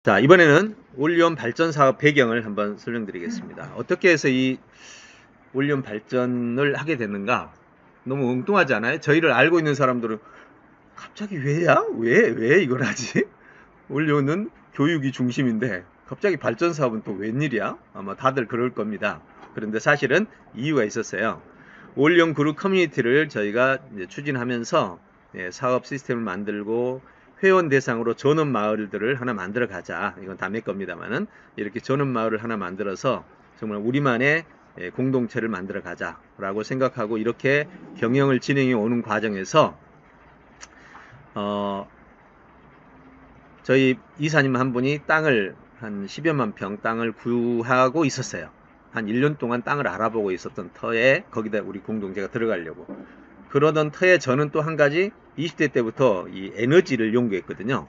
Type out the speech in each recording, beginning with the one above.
자, 이번에는 올리온 발전 사업 배경을 한번 설명드리겠습니다. 어떻게 해서 이 올리온 발전을 하게 됐는가? 너무 엉뚱하지 않아요? 저희를 알고 있는 사람들은 갑자기 왜야? 왜 이걸 하지? 올리온은 교육이 중심인데 갑자기 발전 사업은 또 웬일이야? 아마 다들 그럴 겁니다. 그런데 사실은 이유가 있었어요. 올리온 그룹 커뮤니티를 저희가 이제 추진하면서 사업 시스템을 만들고 회원 대상으로 전원 마을들을 하나 만들어 가자. 이건 다내 겁니다만은 이렇게 전원 마을을 하나 만들어서 정말 우리만의 공동체를 만들어 가자라고 생각하고 이렇게 경영을 진행해 오는 과정에서 저희 이사님 한 분이 땅을 한 10여만 평 땅을 구하고 있었어요. 한 1년 동안 땅을 알아보고 있었던 터에 거기다 우리 공동체가 들어가려고. 그러던 터에 저는 또 한 가지 20대 때부터 이 에너지를 연구했거든요.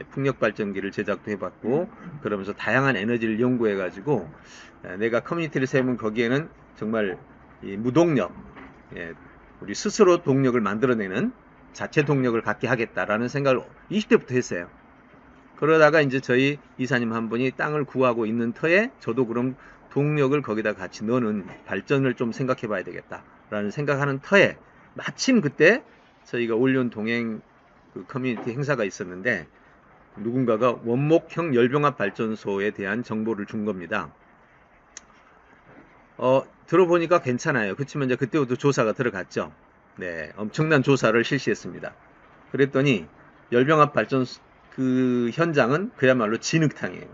풍력발전기를 제작도 해봤고 그러면서 다양한 에너지를 연구해가지고 내가 커뮤니티를 세우면 거기에는 정말 이 무동력, 우리 스스로 동력을 만들어내는 자체 동력을 갖게 하겠다라는 생각을 20대부터 했어요. 그러다가 이제 저희 이사님 한 분이 땅을 구하고 있는 터에 저도 그럼 동력을 거기다 같이 넣는 발전을 좀 생각해 봐야 되겠다라는 생각하는 터에 마침 그때 저희가 올리온 동행 그 커뮤니티 행사가 있었는데 누군가가 원목형 열병합 발전소에 대한 정보를 준 겁니다. 들어보니까 괜찮아요. 그렇지만 이제 그때부터 조사가 들어갔죠. 네, 엄청난 조사를 실시했습니다. 그랬더니 열병합 발전 그 현장은 그야말로 진흙탕이에요.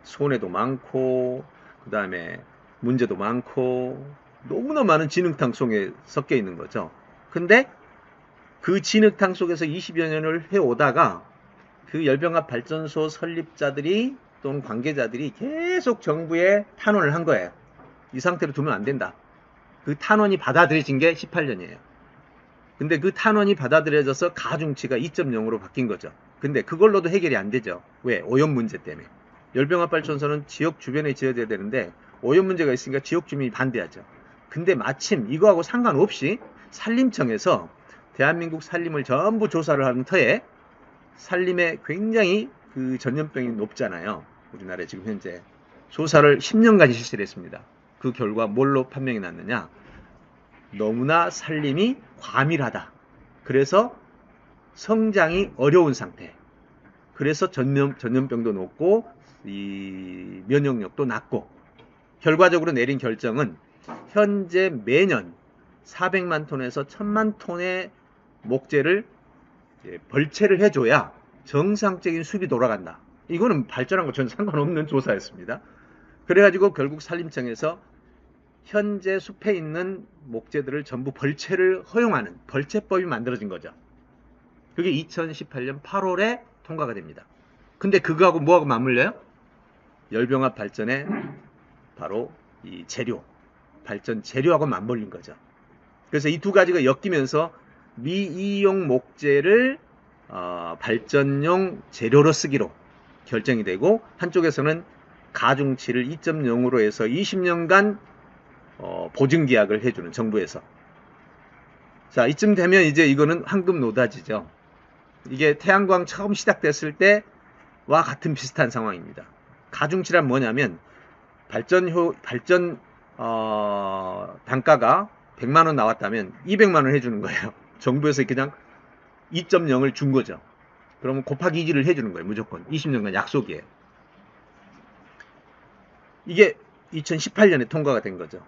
손해도 많고 그 다음에 문제도 많고 너무나 많은 진흙탕 속에 섞여 있는 거죠. 근데 그 진흙탕 속에서 20여 년을 해오다가 그 열병합 발전소 설립자들이 또는 관계자들이 계속 정부에 탄원을 한 거예요. 이 상태로 두면 안 된다. 그 탄원이 받아들여진 게 18년이에요. 근데 그 탄원이 받아들여져서 가중치가 2.0으로 바뀐 거죠. 근데 그걸로도 해결이 안 되죠. 왜? 오염 문제 때문에. 열병합 발전소는 지역 주변에 지어져야 되는데 오염 문제가 있으니까 지역 주민이 반대하죠. 근데 마침 이거하고 상관없이 산림청에서 대한민국 산림을 전부 조사를 하는 터에 산림에 굉장히 그 전염병이 높잖아요. 우리나라에 지금 현재. 조사를 10년간 실시를 했습니다. 그 결과 뭘로 판명이 났느냐? 너무나 산림이 과밀하다. 그래서 성장이 어려운 상태. 그래서 전염병도 높고 이 면역력도 낮고 결과적으로 내린 결정은 현재 매년 400만 톤에서 1000만 톤의 목재를 벌채를 해줘야 정상적인 수입이 돌아간다. 이거는 발전한 거 전혀 상관없는 조사였습니다. 그래가지고 결국 산림청에서 현재 숲에 있는 목재들을 전부 벌채를 허용하는 벌채법이 만들어진 거죠. 그게 2018년 8월에 통과가 됩니다. 근데 그거하고 뭐하고 맞물려요? 열병합 발전의 바로 이 재료, 발전 재료하고 맞물린 거죠. 그래서 이 두 가지가 엮이면서 미이용 목재를 발전용 재료로 쓰기로 결정이 되고 한쪽에서는 가중치를 2.0으로 해서 20년간 보증계약을 해주는 정부에서. 자, 이쯤 되면 이제 이거는 황금 노다지죠. 이게 태양광 처음 시작됐을 때와 같은 비슷한 상황입니다. 가중치란 뭐냐면 발전 단가가 100만 원 나왔다면 200만 원 해주는 거예요. 정부에서 그냥 2.0을 준 거죠. 그러면 곱하기 2를 해주는 거예요. 무조건 20년간 약속이에요. 이게 2018년에 통과가 된 거죠.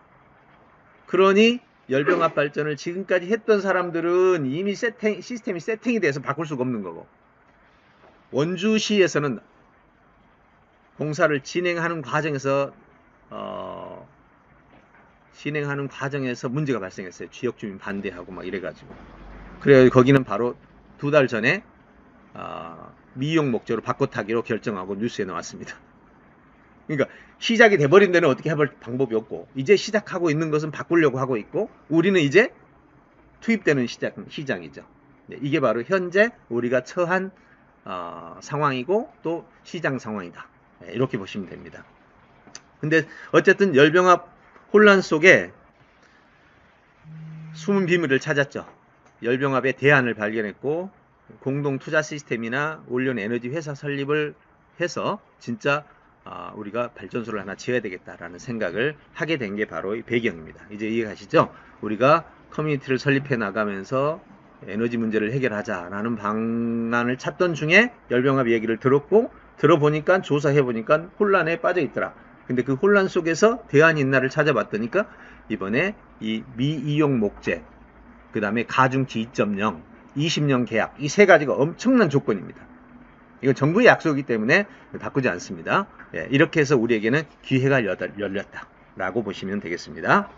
그러니 열병합 발전을 지금까지 했던 사람들은 이미 시스템이 세팅이 돼서 바꿀 수가 없는 거고, 원주시에서는 공사를 진행하는 과정에서 문제가 발생했어요. 지역 주민 반대하고 막 이래가지고. 그래 거기는 바로 2달 전에 미용 목재로 바꿔타기로 결정하고 뉴스에 나왔습니다. 그러니까 시작이 돼버린 데는 어떻게 해볼 방법이 없고, 이제 시작하고 있는 것은 바꾸려고 하고 있고, 우리는 이제 투입되는 시장이죠. 네, 이게 바로 현재 우리가 처한 상황이고 또 시장 상황이다. 네, 이렇게 보시면 됩니다. 근데 어쨌든 열병합 혼란 속에 숨은 비밀을 찾았죠. 열병합의 대안을 발견했고 공동 투자 시스템이나 올리온 에너지 회사 설립을 해서 진짜 우리가 발전소를 하나 지어야 되겠다라는 생각을 하게 된 게 바로 이 배경입니다. 이제 이해가시죠? 우리가 커뮤니티를 설립해 나가면서 에너지 문제를 해결하자라는 방안을 찾던 중에 열병합 얘기를 들어보니까 조사해보니까 혼란에 빠져 있더라. 근데 그 혼란 속에서 대안이 있나를 찾아봤더니까 이번에 이 미이용 목재, 그 다음에 가중치 2.0, 20년 계약, 이 세 가지가 엄청난 조건입니다. 이건 정부의 약속이기 때문에 바꾸지 않습니다. 예, 이렇게 해서 우리에게는 기회가 열렸다라고 보시면 되겠습니다.